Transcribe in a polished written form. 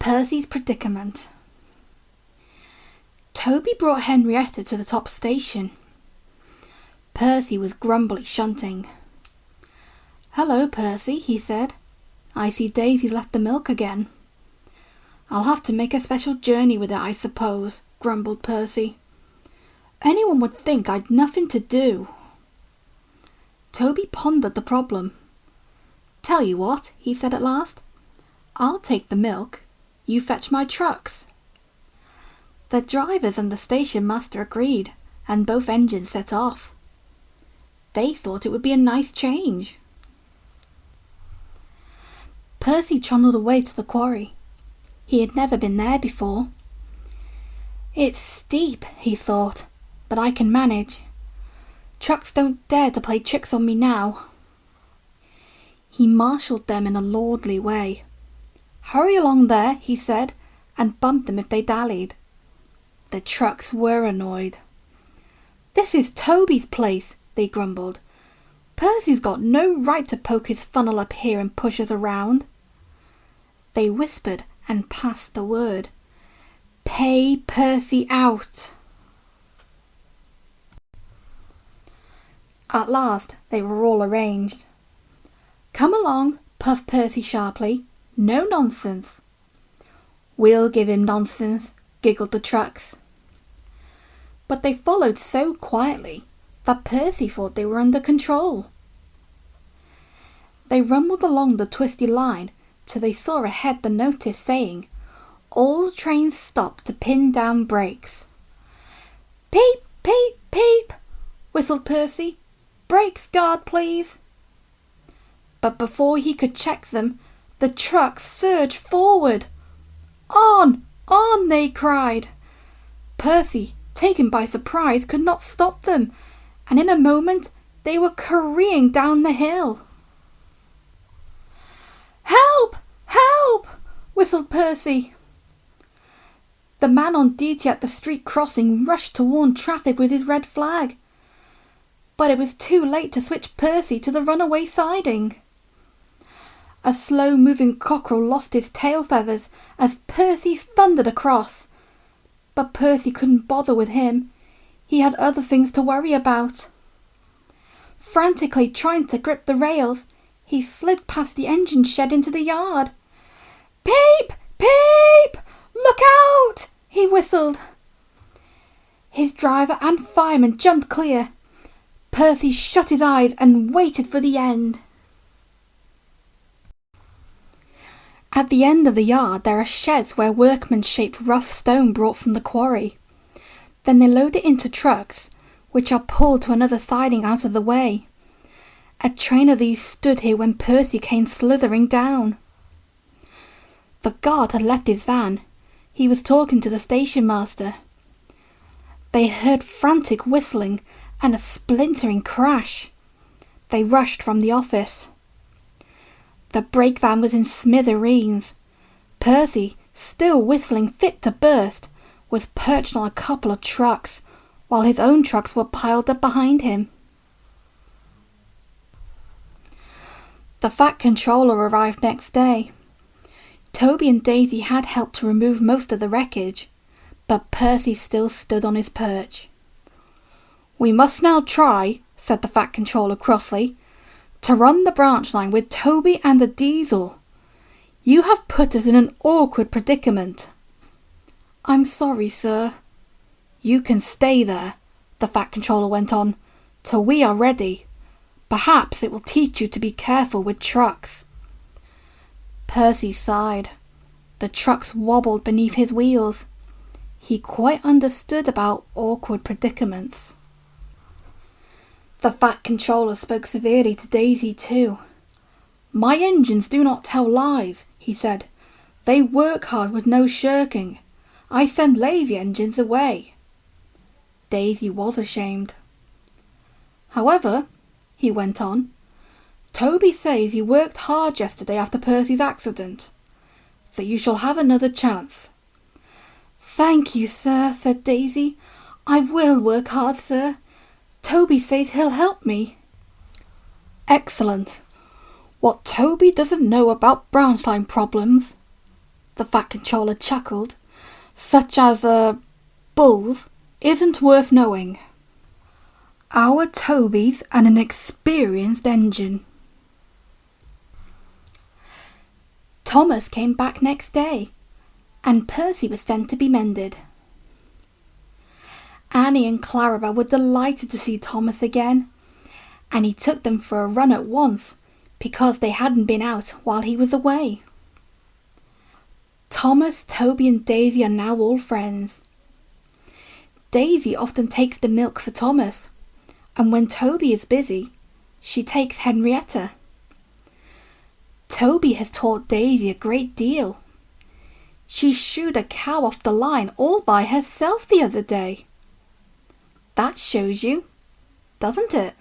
Percy's predicament. Toby brought Henrietta to the top station. Percy was grumbly shunting. "Hello, Percy," he said. "I see Daisy's left the milk again." "I'll have to make a special journey with it, I suppose," grumbled Percy. "Anyone would think I'd nothing to do." Toby pondered the problem. "Tell you what," he said at last. "I'll take the milk. You fetch my trucks." The drivers and the station master agreed, and both engines set off. They thought it would be a nice change. Percy trundled away to the quarry. He had never been there before. "It's steep," he thought, "but I can manage. Trucks don't dare to play tricks on me now." He marshalled them in a lordly way. "Hurry along there," he said, and bumped them if they dallied. The trucks were annoyed. "This is Toby's place," they grumbled. "Percy's got no right to poke his funnel up here and push us around." They whispered and passed the word. "Pay Percy out." At last they were all arranged. "Come along," puffed Percy sharply. "No nonsense." "We'll give him nonsense," giggled the trucks. But they followed so quietly that Percy thought they were under control. They rumbled along the twisty line till they saw ahead the notice saying, "All trains stop to pin down brakes." "Peep, peep, peep," whistled Percy. "Brakes, guard, please." But before he could check them, the trucks surged forward. "On! On!" they cried. Percy, taken by surprise, could not stop them, and in a moment they were careering down the hill. "Help! Help!" whistled Percy. The man on duty at the street crossing rushed to warn traffic with his red flag. But it was too late to switch Percy to the runaway siding. A slow-moving cockerel lost his tail feathers as Percy thundered across. But Percy couldn't bother with him. He had other things to worry about. Frantically trying to grip the rails, he slid past the engine shed into the yard. "Peep! Peep! Look out!" he whistled. His driver and fireman jumped clear. Percy shut his eyes and waited for the end. At the end of the yard there are sheds where workmen shape rough stone brought from the quarry. Then they load it into trucks, which are pulled to another siding out of the way. A train of these stood here when Percy came slithering down. The guard had left his van. He was talking to the station master. They heard frantic whistling and a splintering crash. They rushed from the office. The brake van was in smithereens. Percy, still whistling fit to burst, was perched on a couple of trucks, while his own trucks were piled up behind him. The Fat Controller arrived next day. Toby and Daisy had helped to remove most of the wreckage, but Percy still stood on his perch. "We must now try," said the Fat Controller crossly, "to run the branch line with Toby and the diesel. You have put us in an awkward predicament." "I'm sorry, sir." "You can stay there," the Fat Controller went on, "till we are ready. Perhaps it will teach you to be careful with trucks." Percy sighed. The trucks wobbled beneath his wheels. He quite understood about awkward predicaments. The Fat Controller spoke severely to Daisy too. "My engines do not tell lies," he said. "They work hard with no shirking. I send lazy engines away." Daisy was ashamed. "However," he went on, "Toby says you worked hard yesterday after Percy's accident, so you shall have another chance." "Thank you, sir," said Daisy. "I will work hard, sir. Toby says he'll help me." "Excellent. What Toby doesn't know about branch line problems." the Fat Controller chuckled. Such as, bulls isn't worth knowing. Our Toby's an experienced engine. Thomas came back next day, and Percy was sent to be mended. Annie and Clara were delighted to see Thomas again, and he took them for a run at once because they hadn't been out while he was away. Thomas, Toby and Daisy are now all friends. Daisy often takes the milk for Thomas, and when Toby is busy, she takes Henrietta. Toby has taught Daisy a great deal. She shooed a cow off the line all by herself the other day. That shows you, doesn't it?